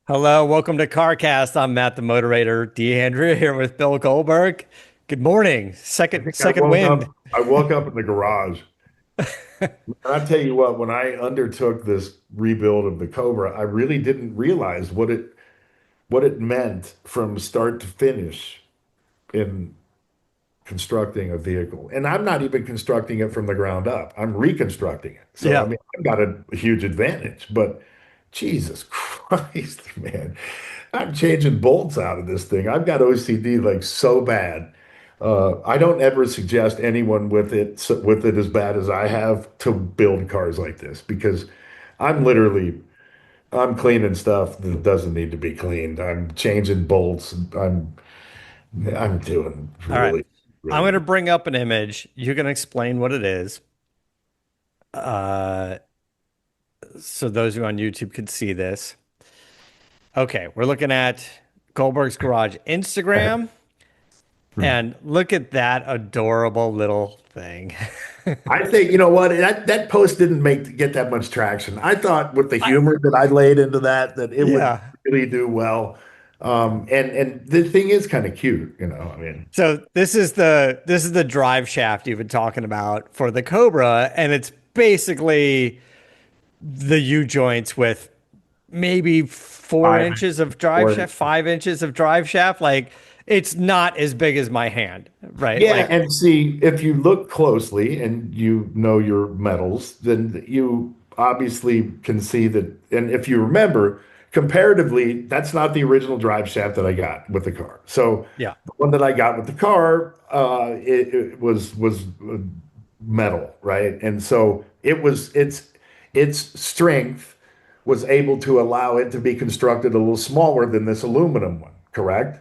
Hello, welcome to CarCast. I'm Matt, the moderator. DeAndrea here with Bill Goldberg. Good morning. I Second think I second woke wind. up. I woke up in the garage. And I tell you what, when I undertook this rebuild of the Cobra, I really didn't realize what it meant from start to finish in constructing a vehicle. And I'm not even constructing it from the ground up. I'm reconstructing it. So I Yeah. mean, I've got a huge advantage, but Jesus Christ, man. I'm changing bolts out of this thing. I've got OCD like so bad. I don't ever suggest anyone with it as bad as I have to build cars like this because I'm literally I'm cleaning stuff that doesn't need to be cleaned. I'm changing bolts. I'm doing All right. really, I'm really going to good. bring up an image. You're going to explain what it is. Uh, so those who are on YouTube could see this. Okay, we're looking at Goldberg's Garage Instagram, and look at that adorable little thing. I think you know what that post didn't get that much traction. I thought with the I, humor that I laid into that it would yeah. really do well. And the thing is kind of cute, you know. I mean, So this is the drive shaft you've been talking about for the Cobra, and it's basically the U joints with maybe four five inches of drive or shaft, 5 inches of drive shaft. Like it's not as big as my hand, right? yeah, Like and see if you look closely and you know your metals, then you obviously can see that. And if you remember, comparatively, that's not the original drive shaft that I got with the car. So yeah, the one that I got with the car, it was metal, right? And so its strength was able to allow it to be constructed a little smaller than this aluminum one, correct?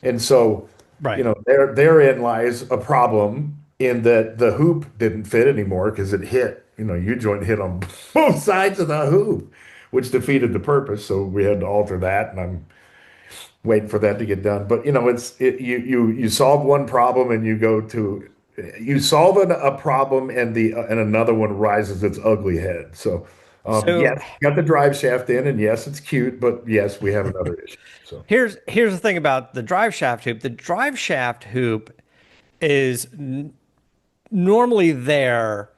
And so, right. therein lies a problem in that the hoop didn't fit anymore because it hit, U-joint hit on both sides of the hoop, which defeated the purpose. So we had to alter that, and I'm waiting for that to get done. But you solve one problem and you solve a problem and another one rises its ugly head. So So yes, got the drive shaft in, and yes, it's cute, but yes, we have another issue. So. here's the thing about the drive shaft hoop. The drive shaft hoop is normally there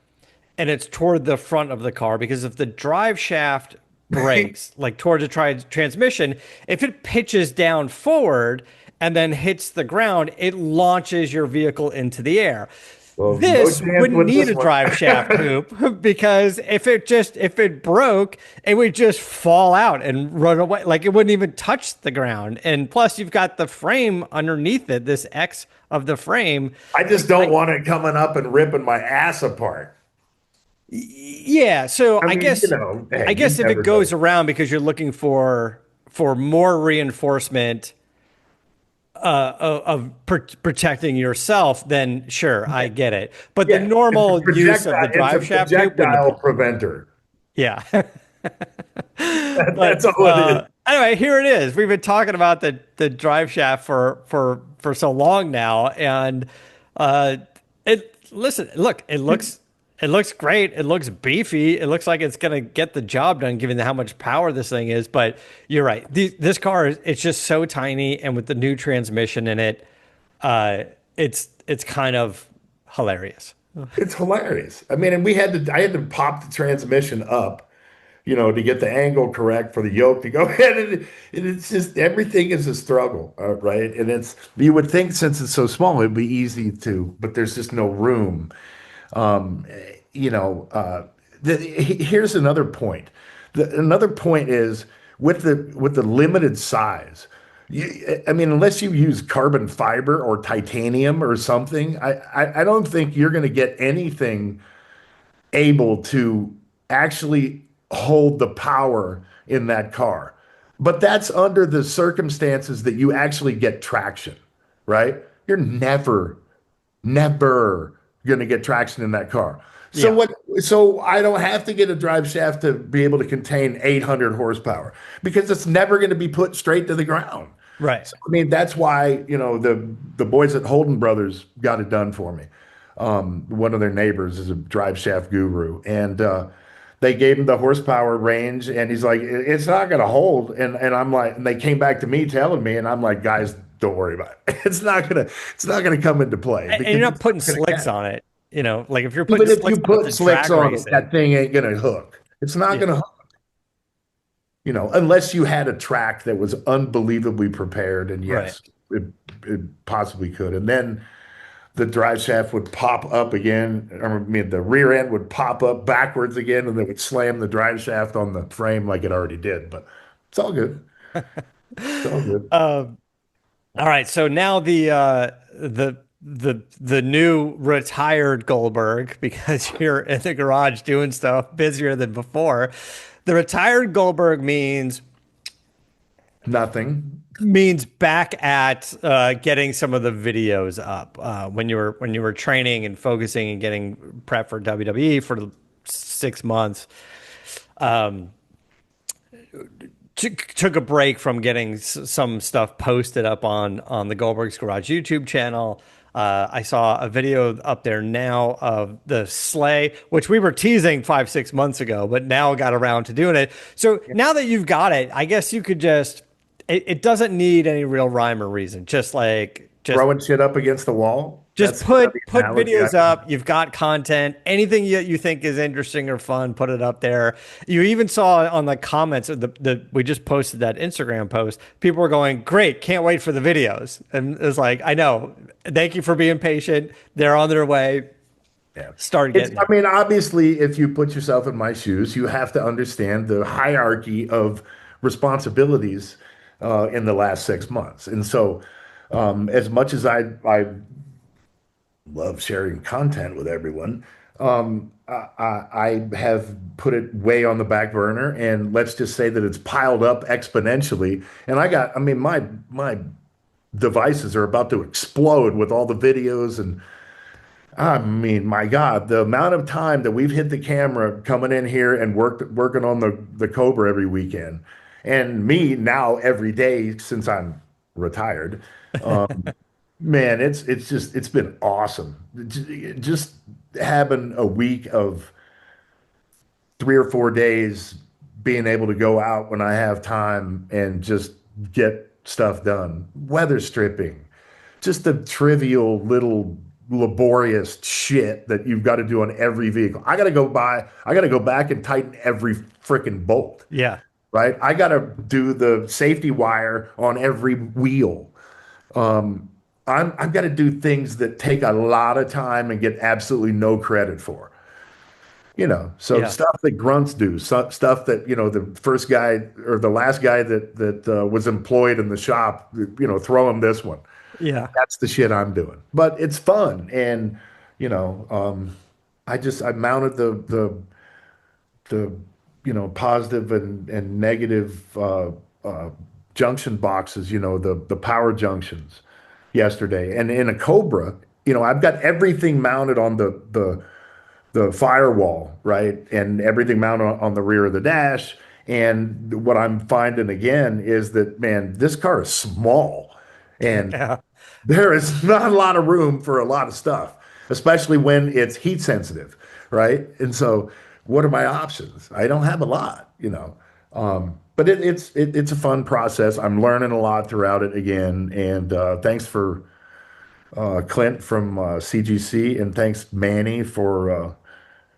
and it's toward the front of the car because if the drive shaft breaks, like toward the transmission, if it pitches down forward and then hits the ground, it launches your vehicle into the air. Well, no This chance wouldn't with need this a drive shaft one. hoop because if it broke, it would just fall out and run away. Like it wouldn't even touch the ground. And plus, you've got the frame underneath it, this X of the frame. I just I, don't want it coming up and ripping my ass apart. Yeah, so I I mean, guess hey, I you guess if it never know. goes around because you're looking for more reinforcement of protecting yourself, then sure, I get it. But the Yeah, it's a normal use of the projectile. It's a drive shaft hoop wouldn't projectile apply. preventer. Yeah. That's But all it is. anyway, here it is. We've been talking about the drive shaft for so long now, and uh, it listen, look, it looks great. It looks beefy. It looks like it's gonna get the job done, given how much power this thing is. But you're right. This car is it's just so tiny, and with the new transmission in it, uh, it's kind of hilarious. It's hilarious. I mean, and I had to pop the transmission up, to get the angle correct for the yoke to go in. And it's just everything is a struggle, right? And you would think since it's so small, it'd be easy to, but there's just no room. Um, you know, uh, Here's another point. Another point is with the limited size. I mean, unless you use carbon fiber or titanium or something, I don't think you're going to get anything able to actually hold the power in that car. But that's under the circumstances that you actually get traction, right? You're never going to get traction in that car. So Yeah. what? So I don't have to get a drive shaft to be able to contain 800 horsepower because it's never going to be put straight to the ground. Right. So, I mean, that's why, the boys at Holden Brothers got it done for me. One of their neighbors is a drive shaft guru, and They gave him the horsepower range, and he's like, it's not going to hold. And I'm like, and they came back to me telling me, and I'm like, guys, don't worry about it. It's not gonna come into play And you're because not it's putting not going to slicks catch. on it. You know, like if you're putting Even if you slicks on it put to slicks drag on it, race it. that thing ain't going to hook. It's not Yeah. going to hook, unless you had a track that was unbelievably prepared. And Right. yes, it possibly could. And then the drive shaft would pop up again. I mean, the rear end would pop up backwards again, and they would slam the drive shaft on the frame like it already did. But it's all good. It's all good. All right, so now the new retired Goldberg, because you're in the garage doing stuff busier than before. The retired Goldberg Nothing. means back at getting some of the videos up when you were training and focusing and getting prep for WWE for 6 months. Took a break from getting some stuff posted up on the Goldbergs Garage YouTube channel. I saw a video up there now of the sleigh, which we were teasing 5, 6 months ago, but now got around to doing it. So now that you've got it, I guess you could just, it doesn't need any real rhyme or reason. Throwing shit up against the wall. Just That's kind of the put analogy I videos up. You've got content. Anything you think is interesting or fun, put it up there. You even saw on the comments of the we just posted that Instagram post. People were going, "Great, can't wait for the videos." And it's like, I know. Thank you for being patient. They're on their way. Yeah. Start It's, getting I there. mean, obviously, if you put yourself in my shoes, you have to understand the hierarchy of responsibilities in the last 6 months. And so, as much as I love sharing content with everyone, I have put it way on the back burner. And let's just say that it's piled up exponentially. And I mean, my devices are about to explode with all the videos. And I mean, my God, the amount of time that we've hit the camera coming in here and working on the Cobra every weekend, and me now every day since I'm retired, man, it's been awesome. Just having a week of 3 or 4 days being able to go out when I have time and just get stuff done. Weather stripping, just the trivial little laborious shit that you've got to do on every vehicle. I got to go back and tighten every freaking bolt, Yeah. right? I got to do the safety wire on every wheel. I've got to do things that take a lot of time and get absolutely no credit for. So Yeah. stuff that grunts do, stuff that, the first guy or the last guy that was employed in the shop, throw him this one. Yeah. That's the shit I'm doing. But it's fun. And, you know, um, I mounted the positive and negative junction boxes, the power junctions yesterday. And in a Cobra, I've got everything mounted on the firewall, right? And everything mounted on the rear of the dash. And what I'm finding again is that, man, this car is small. And Yeah. there is not a lot of room for a lot of stuff, especially when it's heat sensitive, right? And so, what are my options? I don't have a lot. But it's a fun process. I'm learning a lot throughout it again. And thanks for Clint from CGC, and thanks Manny for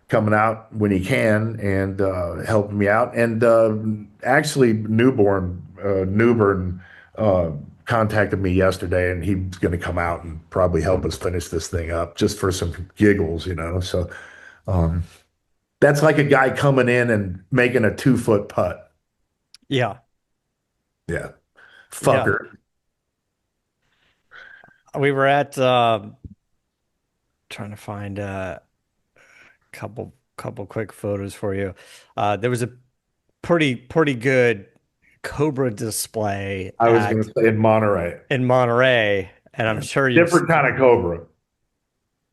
coming out when he can and helping me out. And actually, Newburn contacted me yesterday, and he's going to come out and probably help us finish this thing up just for some giggles. So that's like a guy coming in and making a 2 foot putt. Yeah. Yeah, Yeah. fucker. We were at trying to find couple quick photos for you. There was a pretty good Cobra display I was going to say in Monterey, in Monterey, and I'm sure different kind of Cobra.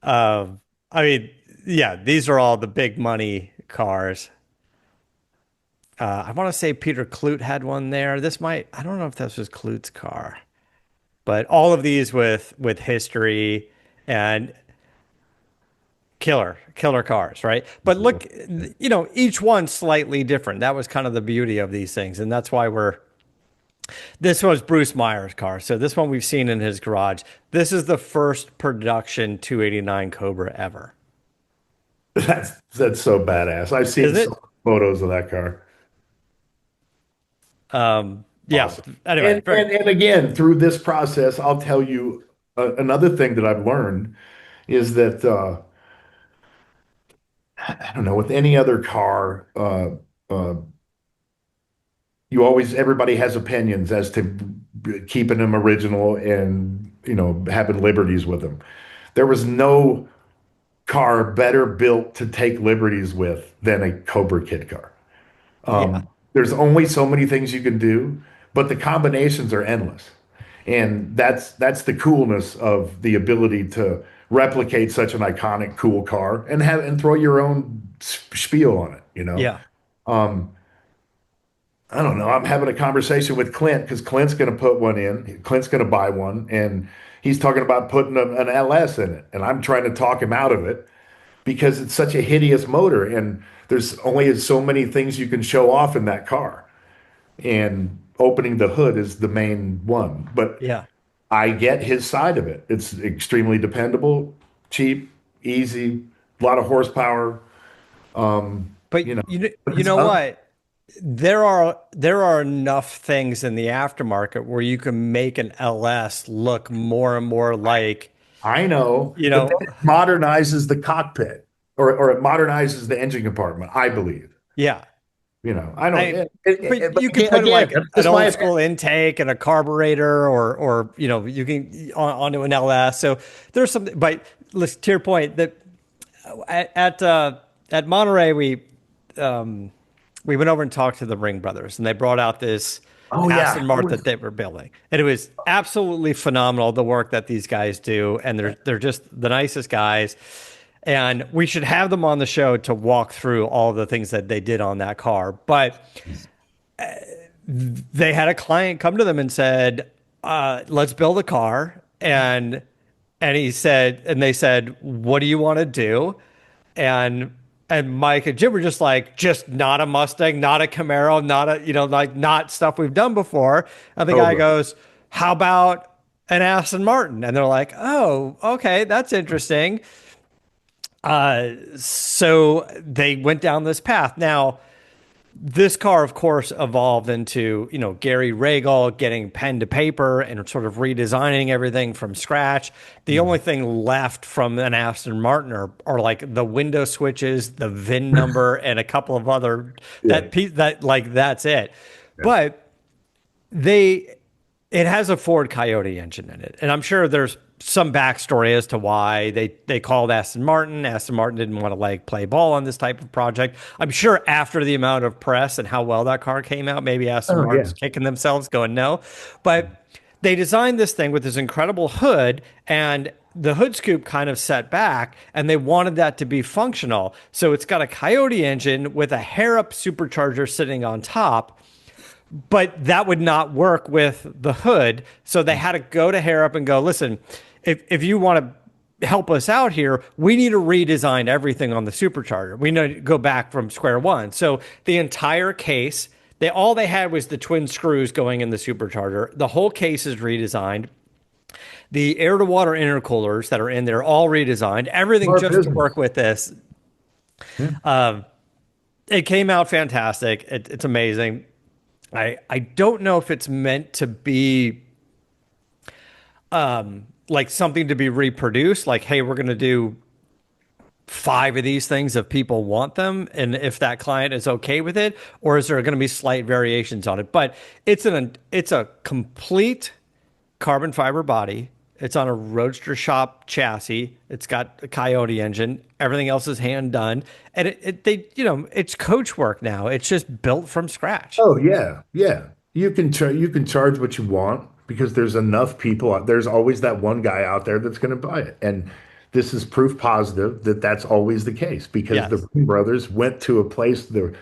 I mean, yeah, these are all the big money cars. I want to say Peter Kloot had one there. I don't know if this was Kloot's car, but all of these with history, and killer cars, right? But look, each one slightly different. That was kind of the beauty of these things, and that's why this was Bruce Meyer's car. So this one we've seen in his garage. This is the first production 289 Cobra ever. That's so badass. I've seen Is some it? photos of that car. Yeah. Awesome. Anyway, And again, through this process, I'll tell you another thing that I've learned is that I don't know, with any other car, uh, everybody has opinions as to keeping them original and having liberties with them. There was no car better built to take liberties with than a Cobra Kid car. yeah, There's only so many things you can do, but the combinations are endless. And that's the coolness of the ability to replicate such an iconic, cool car and throw your own spiel on it. yeah, I don't know. I'm having a conversation with Clint because Clint's going to put one in. Clint's going to buy one, and he's talking about putting an LS in it, and I'm trying to talk him out of it because it's such a hideous motor, and there's only so many things you can show off in that car, and opening the hood is the main one. But yeah. I get his side of it. It's extremely dependable, cheap, easy, a lot of horsepower. But You know, but you it's know up. what? There are enough things in the aftermarket where you can make an LS look more and more like, I know, you but then know, it modernizes the cockpit or it modernizes the engine compartment, I believe. yeah. I don't, I but but you could put again, like that's an just my old opinion. school intake and a carburetor or you can onto an LS. So there's something, but listen to your point that at Monterey we went over and talked to the Ring brothers, and they brought out this Oh yeah. Aston Martin that they were building, and it was absolutely phenomenal the work that these guys do, and they're just the nicest guys. And we should have them on the show to walk through all the things that they did on that car. But they had a client come to them and said, "Let's build a car." And they said, "What do you want to do?" And Mike and Jim were just like, just not a Mustang, not a Camaro, not a, like not stuff we've done before. And the guy Cobra. goes, "How about an Aston Martin?" And they're like, "Oh, okay, that's interesting." So they went down this path. Now, this car, of course, evolved into, Gary Regal getting pen to paper and sort of redesigning everything from scratch. The only thing left from an Aston Martin are like the window switches, the VIN number, and a couple of other Yeah. that like that's it. Yeah. But they it has a Ford Coyote engine in it, and I'm sure there's some backstory as to why they called Aston Martin. Aston Martin didn't want to like play ball on this type of project. I'm sure after the amount of press and how well that car came out, maybe Aston Oh yeah. Martin's kicking themselves, going no. But they designed this thing with this incredible hood, and the hood scoop kind of set back, and they wanted that to be functional. So it's got a Coyote engine with a hair up supercharger sitting on top, but that would not work with the hood. So they had to go to Harrop and go, "Listen, if you want to help us out here, we need to redesign everything on the supercharger. We need to go back from square one." So the entire case, they had was the twin screws going in the supercharger. The whole case is redesigned. The air to water intercoolers that are in there all redesigned. Everything Smart just to business. work with this. Yeah. It came out fantastic. It's amazing. I don't know if it's meant to be like something to be reproduced. Like, hey, we're going to do 5 of these things if people want them, and if that client is okay with it, or is there going to be slight variations on it? But it's a complete carbon fiber body. It's on a Roadster shop chassis. It's got a Coyote engine. Everything else is hand done, and it's coach work now. It's just built from scratch. Oh yeah, yeah. You can charge what you want because there's enough people there's always that one guy out there that's going to buy it. And this is proof positive that that's always the case because the Yes. Ring brothers went to a place there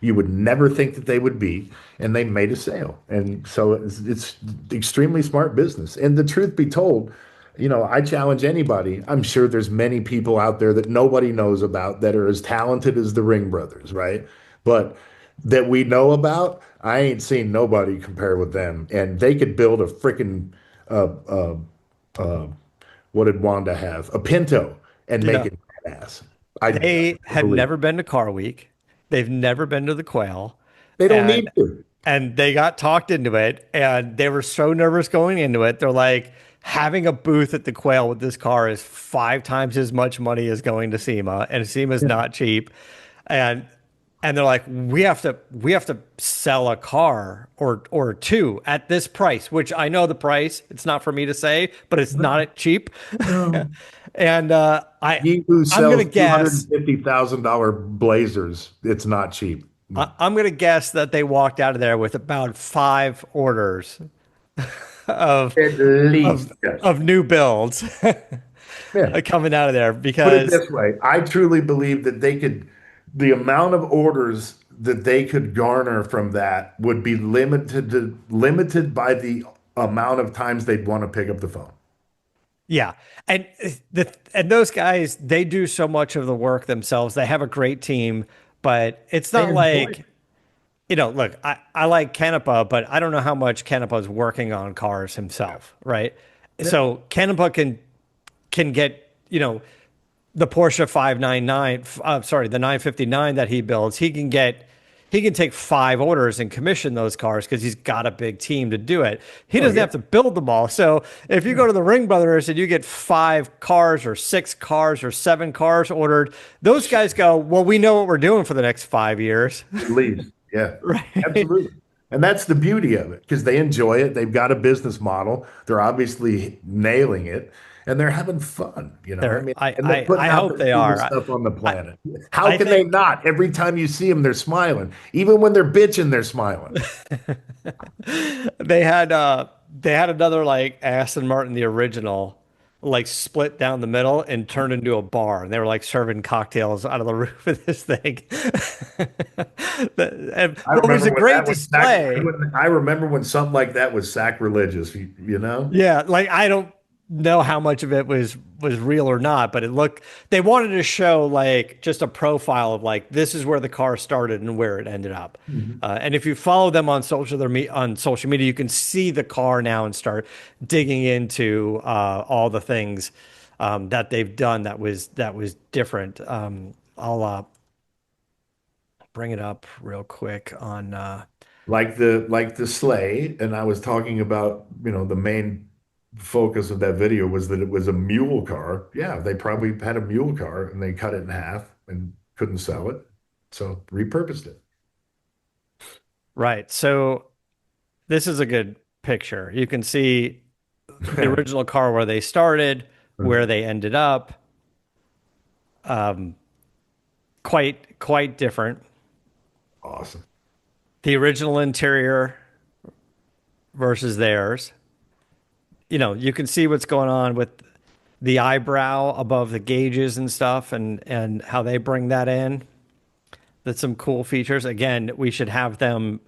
you would never think that they would be and they made a sale. And so it's extremely smart business. And the truth be told, I challenge anybody. I'm sure there's many people out there that nobody knows about that are as talented as the Ring brothers, right? But that we know about, I ain't seen nobody compare with them. And they could build a freaking uh, uh, uh, what did Wanda have? A Pinto and make Yeah. it badass. I They have believe never been to Car Week. They've never been to the Quail, they don't and need to. they got talked into it, and they were so nervous going into it. They're like, having a booth at the Quail with this car is 5 times as much money as going to SEMA, and SEMA's not cheap. And they're like, we have to sell a car or two at this price, which I know the price. It's not for me to say, but it's not cheap. No. And He who I'm gonna sells guess $250,000 blazers, it's not cheap. No. I'm gonna guess that they walked out of there with about 5 orders of At least, of yes. of new builds Yeah. coming out of there Put it because this way, I truly believe that the amount of orders that they could garner from that would be limited by the amount of times they'd want to pick up the phone. yeah, and those guys, they do so much of the work themselves. They have a great team, but it's They not enjoy like, look, I like Canepa, but I don't know how much Canepa's working on cars himself, right? it. So Canepa can get, the Porsche 599, sorry, the 959 that he builds, he can take 5 orders and commission those cars because he's got a big team to do it. He Oh doesn't yeah. have to build them all. So if you go to the Ring Brothers and you get 5 cars or 6 cars or 7 cars ordered, those guys go, well, we know what we're doing for the next 5 years. At least. Yeah. Right. Absolutely. And that's the beauty of it because they enjoy it. They've got a business model. They're obviously nailing it and they're having fun, I They're, mean, I, and they're I, putting I out hope the they coolest are. stuff on the I, planet. How I can they think not? Every time you see them, they're smiling. Even when they're bitching, they're smiling. they had another like Aston Martin, the original, like split down the middle and turned into a bar. And they were like serving cocktails out of the roof of this thing. I What was remember a when great that was sac display. I remember when something like that was sacrilegious, you know? Yeah, like I don't know how much of it was real or not, but they wanted to show like just a profile of like this is where the car started and where it ended up. Mhm. And if you follow them on on social media, you can see the car now and start digging into all the things that they've done that was different. I'll bring it up real quick on. Like the sleigh, and I was talking about, the main focus of that video was that it was a mule car. Yeah, they probably had a mule car and they cut it in half and couldn't sell it, so repurposed it. Right. So this is a good picture. You can see the original car where they started, where they ended up. Um, quite different. Awesome. The original interior versus theirs. You can see what's going on with the eyebrow above the gauges and stuff, and how they bring that in. That's some cool features. Again, we should have them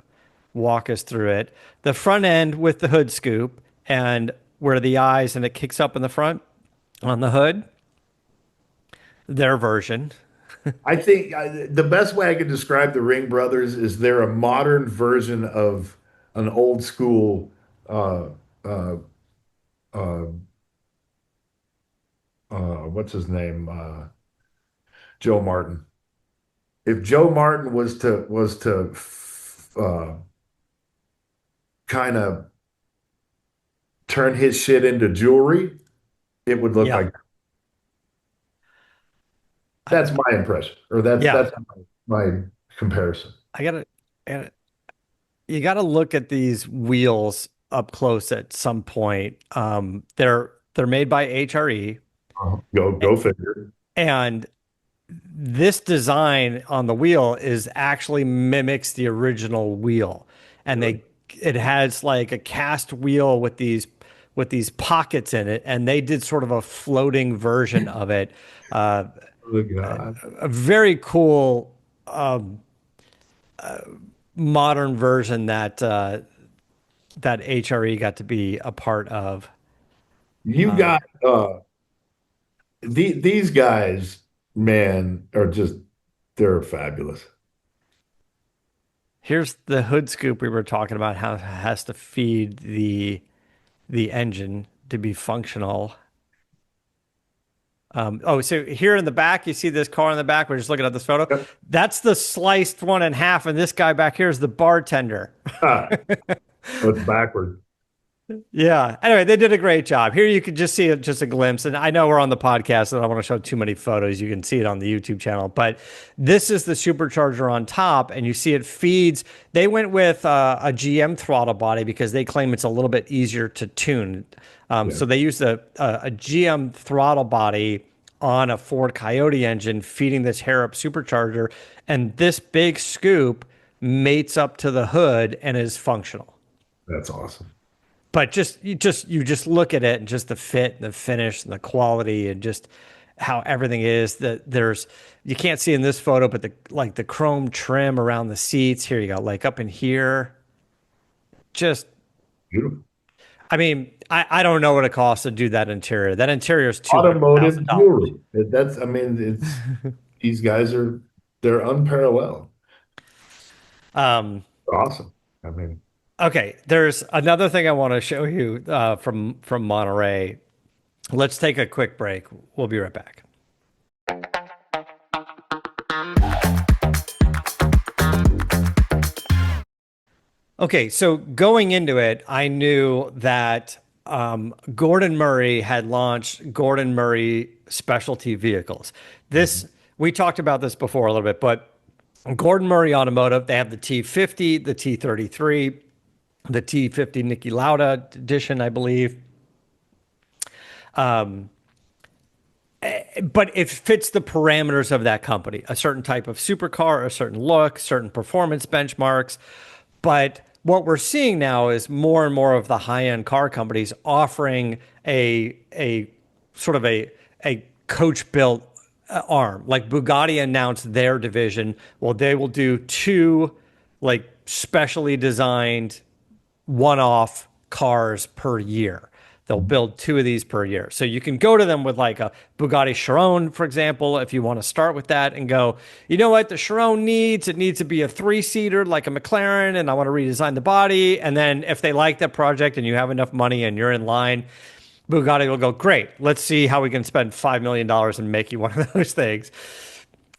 walk us through it. The front end with the hood scoop and where the eyes and it kicks up in the front on the hood, their version. I think the best way I could describe the Ring Brothers is they're a modern version of an old school uh, uh, uh, what's his name? Joe Martin. If Joe Martin was to kind of turn his shit into jewelry, it would look Yeah. like that's my impression, or that's Yeah. that's my comparison. I gotta, I you gotta look at these wheels up close at some point. They're made by HRE, Go figure. and this design on the wheel is actually mimics the original wheel, and Really? it has like a cast wheel with these pockets in it, and they did sort of a floating version of it. Uh, Oh God. a very cool modern version that HRE got to be a part of. You Uh, got these guys, man, are just they're fabulous. Here's the hood scoop we were talking about, how it has to feed the engine to be functional. Oh, so here in the back, you see this car in the back. We're just looking at this photo. Yep. That's the sliced one in half, and this guy back here is the bartender. Ah, oh, it's backward. Yeah. Anyway, they did a great job. Here you can just see it, just a glimpse. And I know we're on the podcast, and I don't want to show too many photos. You can see it on the YouTube channel, but this is the supercharger on top, and you see it feeds. They went with a GM throttle body because they claim it's a little bit easier to tune. Yeah, So they used a GM throttle body on a Ford Coyote engine, feeding this hair up supercharger, and this big scoop mates up to the hood and is functional. that's awesome. But just look at it and just the fit and the finish and the quality and just how everything is. That there's you can't see in this photo, but the chrome trim around the seats. Here you go, like up in here. Just Beautiful. I mean, I don't know what it costs to do that interior. That interior is Automotive $200,000. jewelry. That's, I mean, it's these guys are they're unparalleled. Um, Awesome. I mean, okay, there's another thing I want to show you from Monterey. Let's take a quick break. We'll be right back. Okay, so going into it, I knew that Gordon Murray had launched Gordon Murray specialty vehicles. This we talked about this before a little bit, but Gordon Murray Automotive, they have the T50, the T33, the T50 Niki Lauda edition, I believe. But it fits the parameters of that company, a certain type of supercar, a certain look, certain performance benchmarks. But what we're seeing now is more and more of the high-end car companies offering a sort of a coach-built arm. Like Bugatti announced their division. Well, they will do two like specially designed one-off cars per year. They'll build two of these per year. So you can go to them with like a Bugatti Chiron, for example, if you want to start with that and go, you know what, the Chiron needs, it needs to be a three-seater like a McLaren, and I want to redesign the body. And then if they like that project and you have enough money and you're in line, Bugatti will go, great, let's see how we can spend $5 million and make you one of those things.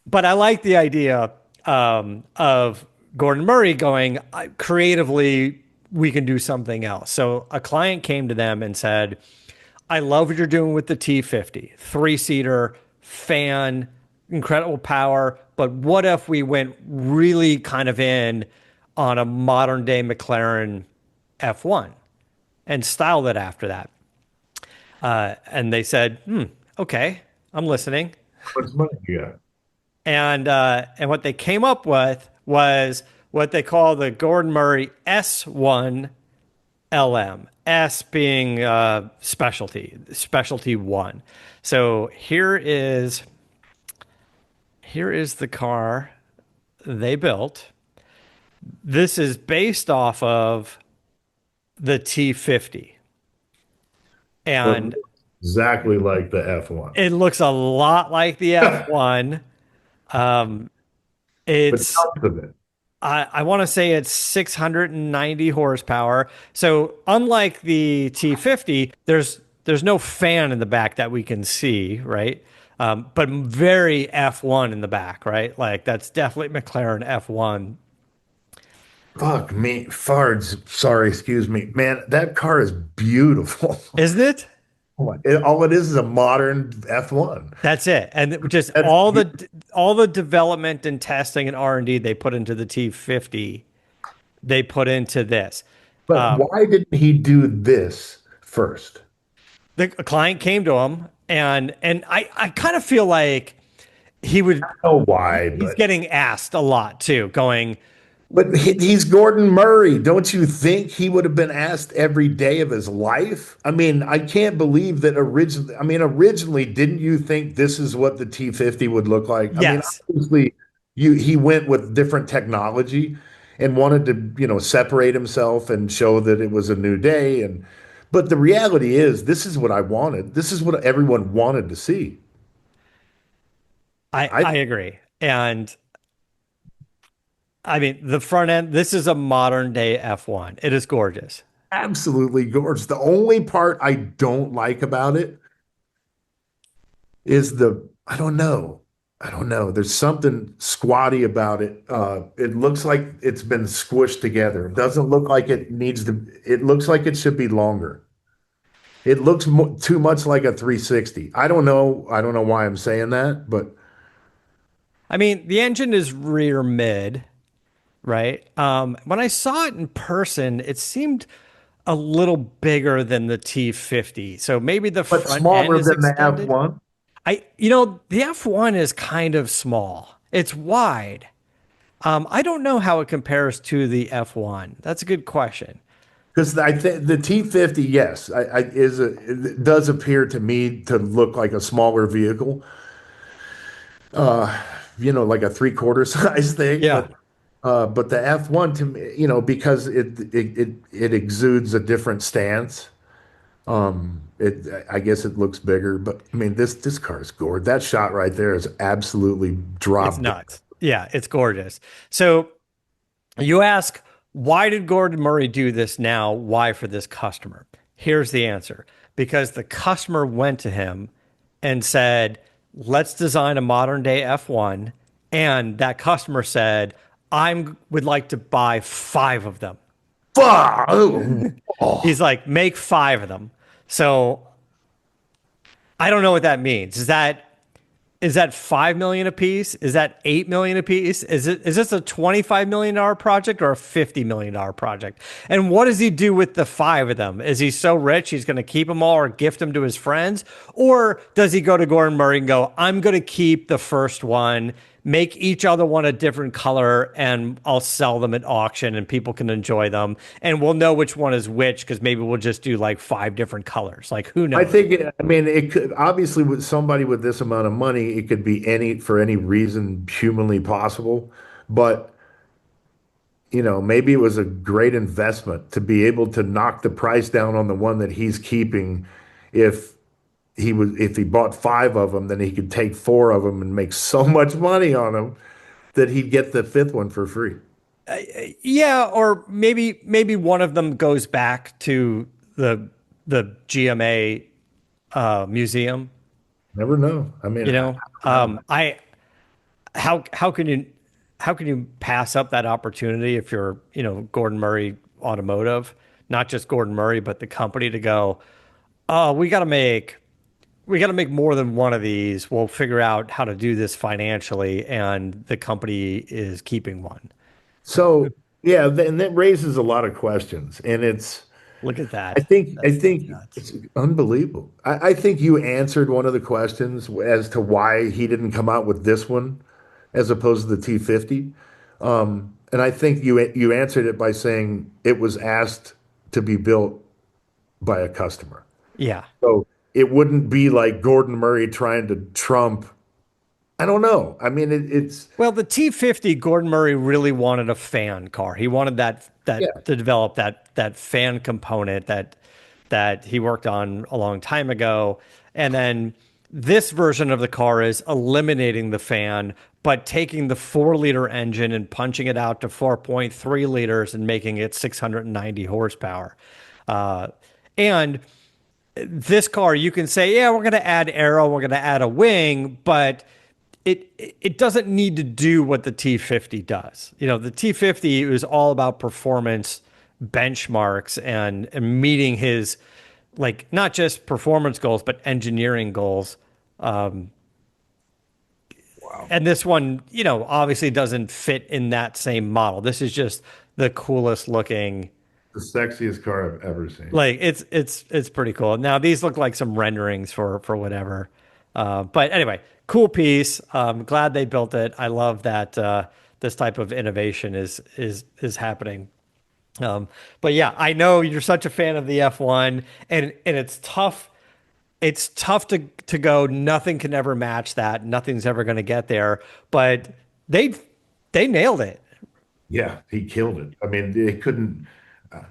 But I like the idea of Gordon Murray going creatively, we can do something else. So a client came to them and said, I love what you're doing with the T50, three-seater, fan, incredible power. But what if we went really kind of in on a modern day McLaren F1 and styled it after that? And they said, okay, I'm listening. what's money you got? And what they came up with was what they call the Gordon Murray S1 LM. S being specialty one. So here is the car they built. This is based off of the T50, and Exactly like the F1. it looks a lot like the F1. Um, But it's tons of it. I want to say it's 690 horsepower. So unlike the T50, there's no fan in the back that we can see, right? But very F1 in the back, right? Like that's definitely McLaren F1, Fuck me, farts. Sorry, excuse me, man. That car is beautiful. isn't it? All it is a modern F1. That's it. And just That's all the development and testing and R&D they put into the T50, they put into this. But why didn't he do this first? The client came to him and I kind of feel like he would Oh, why? he's getting asked a lot too, going, But he's Gordon Murray. Don't you think he would have been asked every day of his life? I mean, I can't believe that originally. I mean, originally, didn't you think this is what the T50 would look like? I mean, yes. obviously, he went with different technology and wanted to, separate himself and show that it was a new day. But the reality is, this is what I wanted. This is what everyone wanted to see. I I agree. And I mean, the front end, this is a modern day F1. It is gorgeous. absolutely gorgeous. The only part I don't like about it is I don't know. I don't know. There's something squatty about it. It looks like it's been squished together. It doesn't look like it needs to, it looks like it should be longer. It looks mo too much like a 360. I don't know. I don't know why I'm saying that, but I mean, the engine is rear mid, right? When I saw it in person, it seemed a little bigger than the T50. So maybe the front end smaller is than the extended. F1 The F1 is kind of small. It's wide. I don't know how it compares to the F1. That's a good question. because I think the T50, yes, it does appear to me to look like a smaller vehicle, like a three-quarter size thing, Yeah, but the F1 to me, because it exudes a different stance. I guess it looks bigger, but I mean this car is gorgeous. That shot right there is absolutely it's drop dead. nuts. Yeah, it's gorgeous. So you ask, why did Gordon Murray do this now? Why for this customer? Here's the answer. Because the customer went to him and said, let's design a modern day F1. And that customer said, I would like to buy five of them. Fuck! Oh, He's like, make five of them. So I don't know what that means. Is that 5 million a piece? Is that 8 million a piece? Is this a $25 million project or a $50 million project? And what does he do with the five of them? Is he so rich he's going to keep them all or gift them to his friends? Or does he go to Gordon Murray and go, I'm going to keep the first one, make each other one a different color, and I'll sell them at auction and people can enjoy them. And we'll know which one is which because maybe we'll just do like five different colors. Like, who I knows? think I mean it could obviously with somebody with this amount of money, it could be for any reason humanly possible. But maybe it was a great investment to be able to knock the price down on the one that he's keeping. If if he bought five of them, then he could take four of them and make so much money on them that he'd get the fifth one for free. Yeah, or maybe one of them goes back to the GMA museum. Never know. I mean, You know, I don't know. I how can you pass up that opportunity if you're Gordon Murray Automotive, not just Gordon Murray, but the company to go, oh, we got to make more than one of these. We'll figure out how to do this financially, and the company is keeping one. So yeah, and that raises a lot of questions, and Look at I that. think I That's think nuts. it's unbelievable. I think you answered one of the questions as to why he didn't come out with this one as opposed to the T50. And I think you answered it by saying it was asked to be built by a customer. Yeah. So it wouldn't be like Gordon Murray trying to trump. I don't know. I mean, it's Well, the T50, Gordon Murray really wanted a fan car. He wanted that yeah. to develop that fan component that he worked on a long time ago. And then this version of the car is eliminating the fan, but taking the 4-liter engine and punching it out to 4.3 liters and making it 690 horsepower. Uh, and this car, you can say, yeah, we're going to add aero, we're going to add a wing, but it doesn't need to do what the T50 does. The T50 is all about performance benchmarks and meeting his like not just performance goals but engineering goals. Wow. And this one, obviously doesn't fit in that same model. This is just the coolest looking. The sexiest car I've ever seen. Like it's pretty cool. Now these look like some renderings for whatever. But anyway, cool piece. Glad they built it. I love that this type of innovation is happening. But yeah, I know you're such a fan of the F1, and it's tough. It's tough to go. Nothing can ever match that. Nothing's ever going to get there. But they they nailed it. Yeah, he killed it. I mean, it couldn't.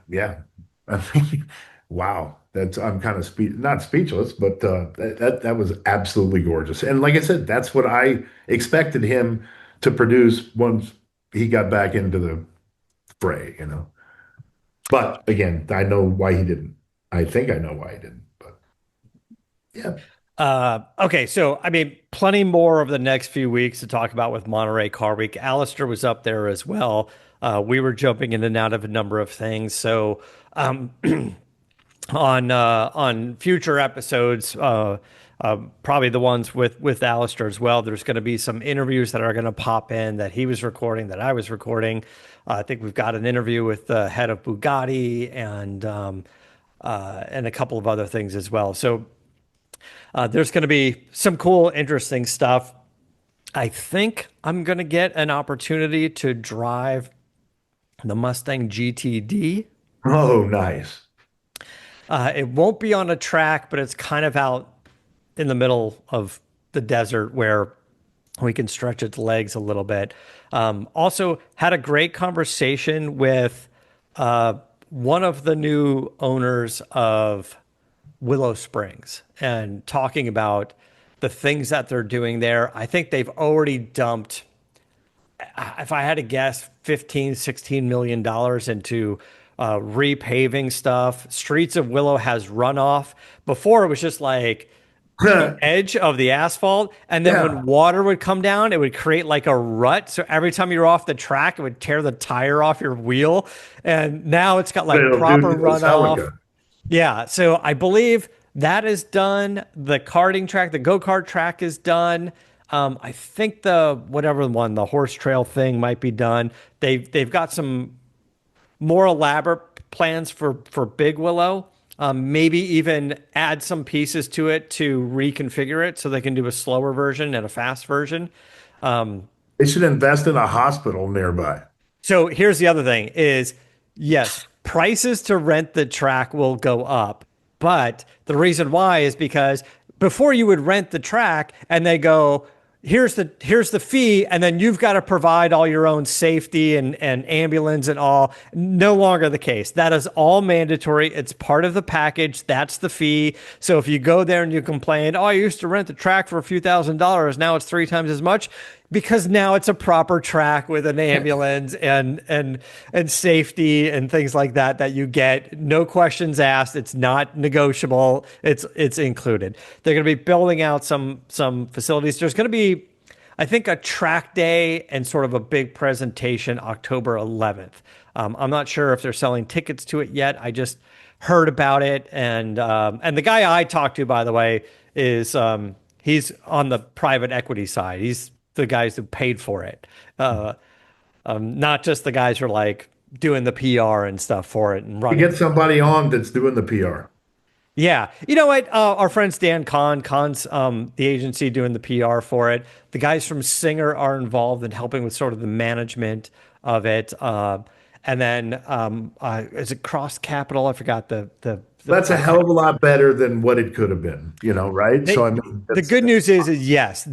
Yeah, I mean, Wow, that's I'm kind of not speechless, but that was absolutely gorgeous. And like I said, that's what I expected him to produce once he got back into the fray, you know. But again, I know why he didn't. I think I know why he didn't. But yeah. Okay, so I mean, plenty more of the next few weeks to talk about with Monterey Car Week. Alistair was up there as well. We were jumping in and out of a number of things. So um, on future episodes, probably the ones with Alistair as well. There's going to be some interviews that are going to pop in that he was recording, that I was recording. I think we've got an interview with the head of Bugatti and a couple of other things as well. So there's going to be some cool, interesting stuff. I think I'm going to get an opportunity to drive the Mustang GTD. Oh, nice. It won't be on a track, but it's kind of out in the middle of the desert where we can stretch its legs a little bit. Also, had a great conversation with one of the new owners of Willow Springs and talking about the things that they're doing there. I think they've already dumped, if I had to guess, 15, $16 million into repaving stuff. Streets of Willow has runoff. Before it was just like the edge of the asphalt. And then Yeah, when water would come down, it would create like a rut. So every time you're off the track, it would tear the tire off your wheel. And now it's got but like it'll do proper to the runoff. Celica. Yeah, so I believe that is done. The karting track, the go-kart track is done. I think the whatever one, the horse trail thing might be done. They've got some more elaborate plans for Big Willow. Maybe even add some pieces to it to reconfigure it so they can do a slower version and a fast version. They should invest in a hospital nearby. So here's the other thing is yes, prices to rent the track will go up. But the reason why is because before you would rent the track and they go, here's the fee, and then you've got to provide all your own safety and ambulance and all. No longer the case. That is all mandatory. It's part of the package. That's the fee. So if you go there and you complain, oh, I used to rent the track for a few $1,000s, now it's 3 times as much, because now it's a proper track with an ambulance and safety and things like that that you get. No questions asked. It's not negotiable. It's included. They're going to be building out some facilities. There's going to be, I think, a track day and sort of a big presentation October 11th. I'm not sure if they're selling tickets to it yet. I just heard about it, and the guy I talked to, by the way, is he's on the private equity side. He's the guys who paid for it, not just the guys who are like doing the PR and stuff for it and You running. get somebody on that's doing the PR. Yeah, you know what? Our friends Dan Kahn's the agency doing the PR for it. The guys from Singer are involved in helping with sort of the management of it. And then is it Cross Capital? I forgot the That's a private hell of a lot better than what it could have been, right? So I They, mean, the that's good news is yes,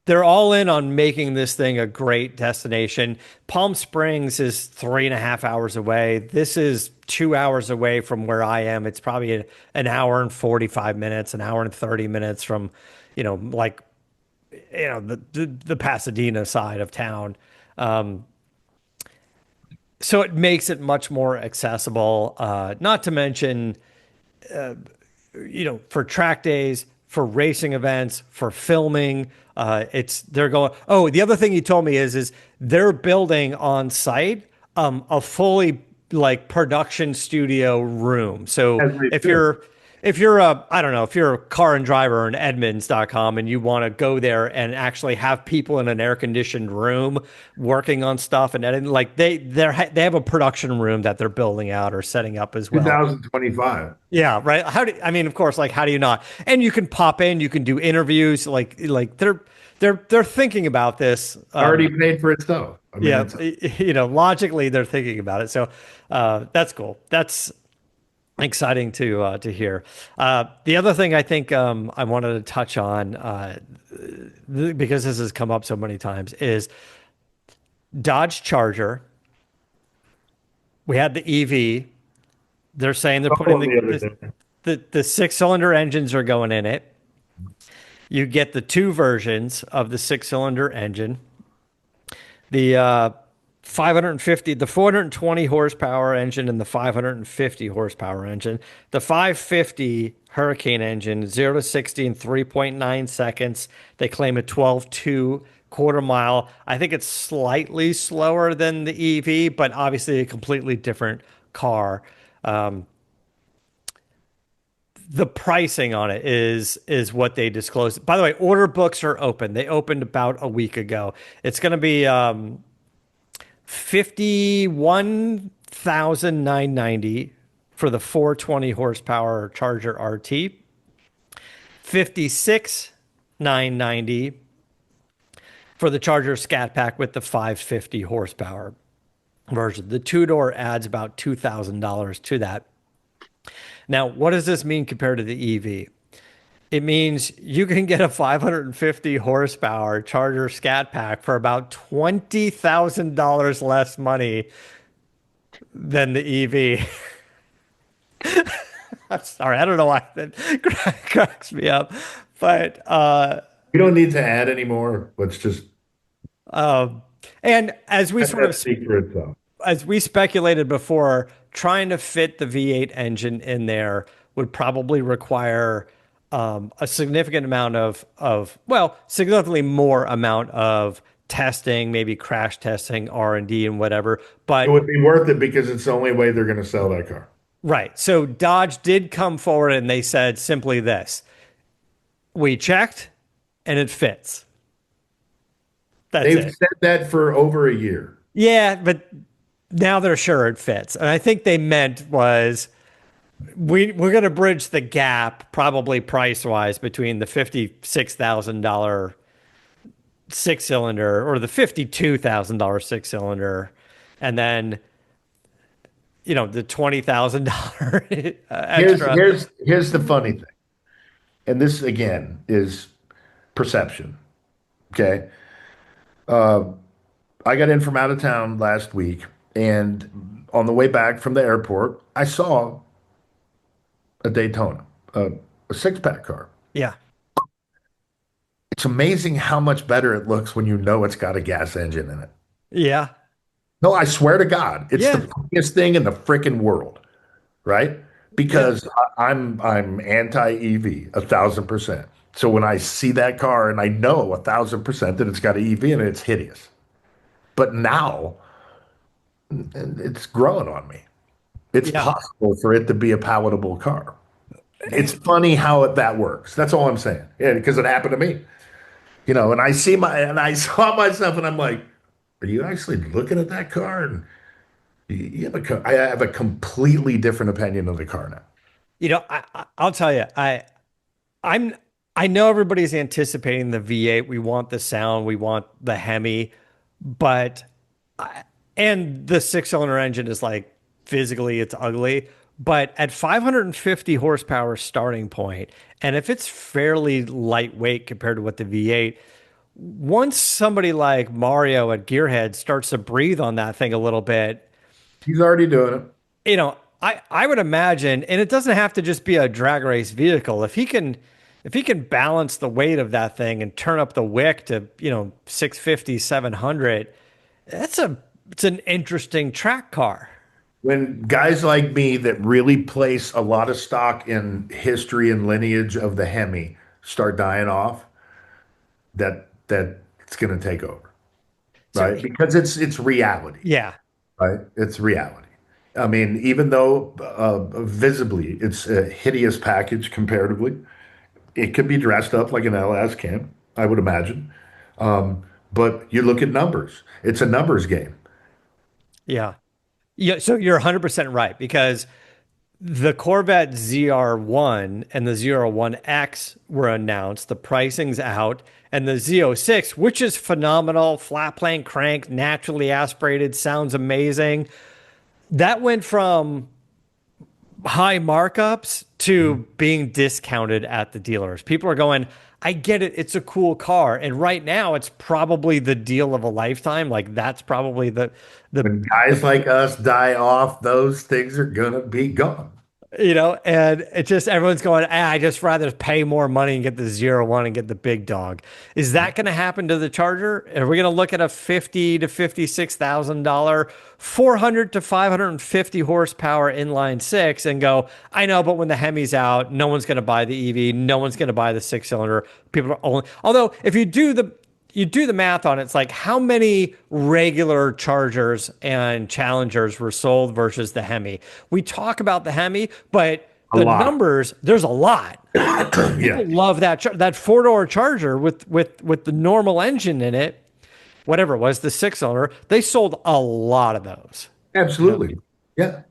they're all in on making this thing a great destination. Palm Springs is 3.5 hours away. This is 2 hours away from where I am. It's probably an hour and 45 minutes, an hour and 30 minutes from, like, the Pasadena side of town. So it makes it much more accessible. Not to mention for track days, for racing events, for filming. They're going. Oh, the other thing he told me is they're building on site a fully like production studio room. So as they if should. you're a I don't know, if you're a car and driver in Edmunds.com and you want to go there and actually have people in an air conditioned room working on stuff and editing, like they have a production room that they're building out or setting up as well. 2025. Yeah, right. I mean, of course, like how do you not? And you can pop in, you can do interviews, like they're thinking about this. Already paid for itself. I mean, Yeah, it's logically they're thinking about it. So that's cool. That's exciting to hear. The other thing I think I wanted to touch on because this has come up so many times is Dodge Charger. We had the EV. They're saying they're putting Oh, the other day. the six-cylinder engines are going in it. You get the two versions of the six-cylinder engine. The 550, the 420 horsepower engine and the 550 horsepower engine. The 550 Hurricane engine, 0 to 60 in 3.9 seconds. They claim a 12.2 quarter mile. I think it's slightly slower than the EV, but obviously a completely different car. The pricing on it is what they disclosed. By the way, order books are open. They opened about a week ago. It's going to be 51,990 for the 420 horsepower Charger RT, 56,990 for the Charger Scat Pack with the 550 horsepower version. The two-door adds about $2,000 to that. Now, what does this mean compared to the EV? It means you can get a 550 horsepower Charger Scat Pack for about $20,000 less money than the EV. I'm sorry, I don't know why that cracks me up, but We don't need to add anymore. Let's just and as we let sort that of speak for itself. as we speculated before, trying to fit the V8 engine in there would probably require a significant amount well, significantly more amount of testing, maybe crash testing, R&D, and whatever. It But would be worth it because it's the only way they're going to sell that car. right, so Dodge did come forward and they said simply this: we checked, and it fits. That's They've it. said that for over a year. Yeah, but now they're sure it fits. And I think they meant was we're going to bridge the gap, probably price wise, between the $56,000 six cylinder or the $52,000 six cylinder, and then the $20,000 Here's extra. here's here's the funny thing, and this again is perception. Okay, I got in from out of town last week, and on the way back from the airport, I saw a Daytona, a six-pack car. Yeah, It's amazing how much better it looks when you know it's got a gas engine in it. yeah, No, I swear to God, it's the yeah, funniest thing in the freaking world, right? yeah, Because I'm anti-EV 1,000%. So when I see that car and I know 1,000% that it's got an EV in it, it's hideous. But now it's growing on me. It's yeah. possible for it to be a palatable car. It's funny how that works. That's all I'm saying. Yeah, because it happened to me. And I saw myself and I'm like, are you actually looking at that car? And I have a completely different opinion of the car now. I'll tell you, I'm I know everybody's anticipating the V8. We want the sound, we want the Hemi, but and the six-cylinder engine is like physically it's ugly, but at 550 horsepower starting point, and if it's fairly lightweight compared to what the V8, once somebody like Mario at Gearhead starts to breathe on that thing a little bit, He's already doing it. I would imagine, and it doesn't have to just be a drag race vehicle. If he can balance the weight of that thing and turn up the wick to 650, 700, it's an interesting track car. When guys like me that really place a lot of stock in history and lineage of the Hemi start dying off, that it's going to take over, So right? Because it's reality, yeah, right? It's reality. I mean, even though visibly it's a hideous package comparatively, it could be dressed up like an LS can, I would imagine. But you look at numbers; it's a numbers game. yeah, yeah. So you're 100% right because the Corvette ZR1 and the ZR1X were announced. The pricing's out. And the Z06, which is phenomenal, flat plane crank, naturally aspirated, sounds amazing. That went from high markups to being discounted at the dealers. People are going, I get it, it's a cool car. And right now it's probably the deal of a lifetime. Like that's probably the When guys like us die off, those things are gonna be gone. and it just everyone's going, I just rather pay more money and get the zero one and get the big dog. Is that going to happen to the Charger? Are we going to look at a $50,000 to $56,000, 400 to 550 horsepower inline six and go, I know, but when the Hemi's out, no one's going to buy the EV, no one's going to buy the six cylinder. People are only, although if you do the math on it, it's like how many regular Chargers and Challengers were sold versus the Hemi. We talk about the Hemi, but A the lot. numbers, there's a lot. Yeah, People love that four-door Charger with the normal engine in it, whatever it was, the six cylinder. They sold a lot of those. You know, absolutely. Yeah.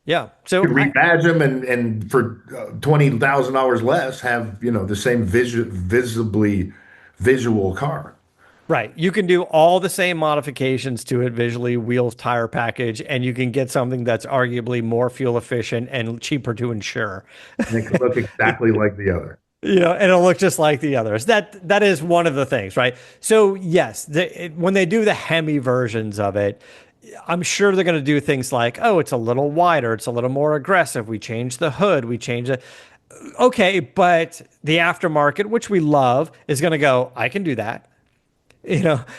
yeah. So You rebadge them and for $20,000 less have, the same visibly visual car. right. You can do all the same modifications to it visually, wheels, tire package, and you can get something that's arguably more fuel efficient and cheaper to insure. And it can look exactly like the other. And it'll look just like the others. That is one of the things, right? So yes, when they do the Hemi versions of it, I'm sure they're going to do things like, oh, it's a little wider, it's a little more aggressive. We change the hood, we change it. Okay, but the aftermarket, which we love, is going to go, I can do that.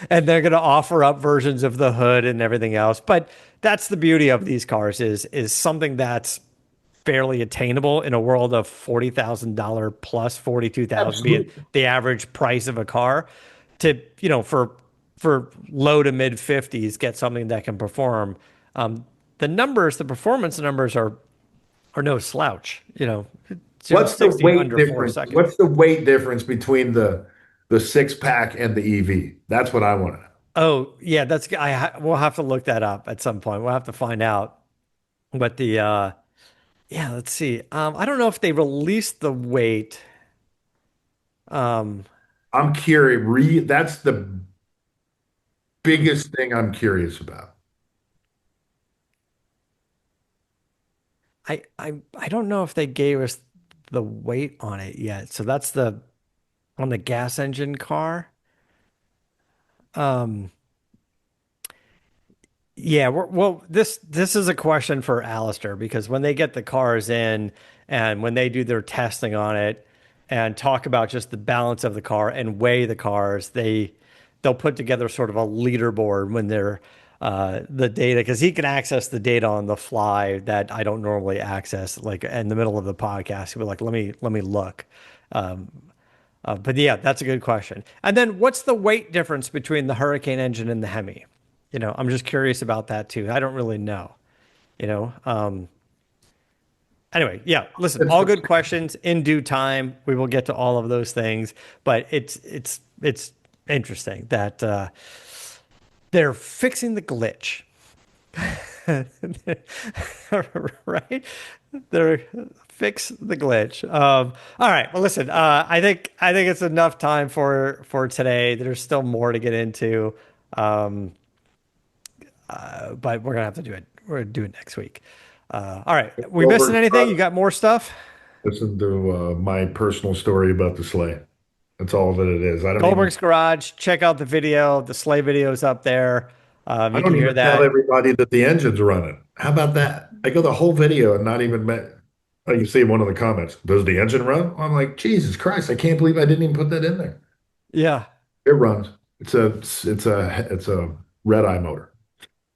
And they're going to offer up versions of the hood and everything else. But that's the beauty of these cars is something that's fairly attainable in a world of $40,000 plus 42,000 being Absolutely. the average price of a car to, for low to mid 50s, get something that can perform. The performance numbers are no slouch, 0 to What's the 60 weight under four difference? seconds. What's the weight difference between the six pack and the EV? That's what I want to know. Oh, yeah, we'll have to look that up at some point. We'll have to find out what yeah, let's see. I don't know if they released the weight. Um, I'm curious. That's the biggest thing I'm curious about. I don't know if they gave us the weight on it yet. So that's the on the gas engine car. Um, Yeah, well, this is a question for Alistair because when they get the cars in and when they do their testing on it and talk about just the balance of the car and weigh the cars, they'll put together sort of a leaderboard when they're the data because he can access the data on the fly that I don't normally access. Like in the middle of the podcast, he'll be like, "Let me look." Um, but yeah, that's a good question. And then what's the weight difference between the Hurricane engine and the Hemi? I'm just curious about that too. I don't really know, you know. Anyway, yeah, listen, all good questions in due time. We will get to all of those things, but it's interesting that they're fixing the glitch. Right? They're fix the glitch. All right. Well, listen. I think it's enough time for today. There's still more to get into, but we're gonna have to do it. We're gonna do it next week. All right. We missing Goldbergs anything? You Garage. got more stuff? Listen to my personal story about the sleigh. That's all that it is. Goldberg's Garage. Check out the video. The sleigh video's up there. I You don't can hear even tell that. everybody that the engine's running. How about that? I go the whole video and not even met. Oh, you see one of the comments. Does the engine run? I'm like, Jesus Christ! I can't believe I didn't even put that in there. Yeah. It runs. It's a red eye motor.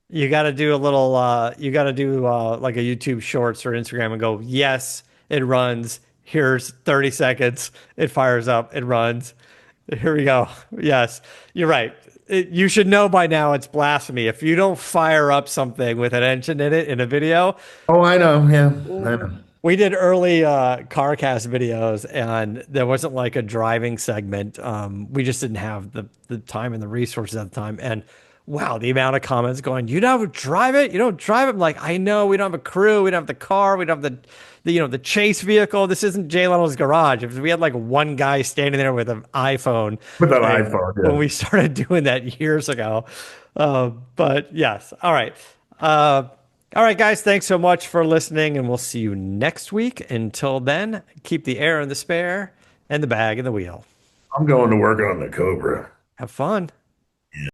You got to do a little, you got to do like a YouTube Shorts or Instagram and go, yes, it runs. Here's 30 seconds. It fires up. It runs. Here we go. Yes, you're right. You should know by now it's blasphemy. If you don't fire up something with an engine in it in a video, Oh, I know. Yeah, I know. we did early CarCast videos, and there wasn't like a driving segment. We just didn't have the time and the resources at the time. And wow, the amount of comments going, "You don't drive it. You don't drive it." I'm like, I know we don't have a crew. We don't have the car. We don't have the chase vehicle. This isn't Jay Leno's garage. If we had like one guy standing there with an iPhone, With that and iPhone, when yeah. we started doing that years ago. But yes, all right. Uh, All right, guys, thanks so much for listening, and we'll see you next week. Until then, keep the air in the spare and the bag in the wheel. I'm going to work on the Cobra. Have fun.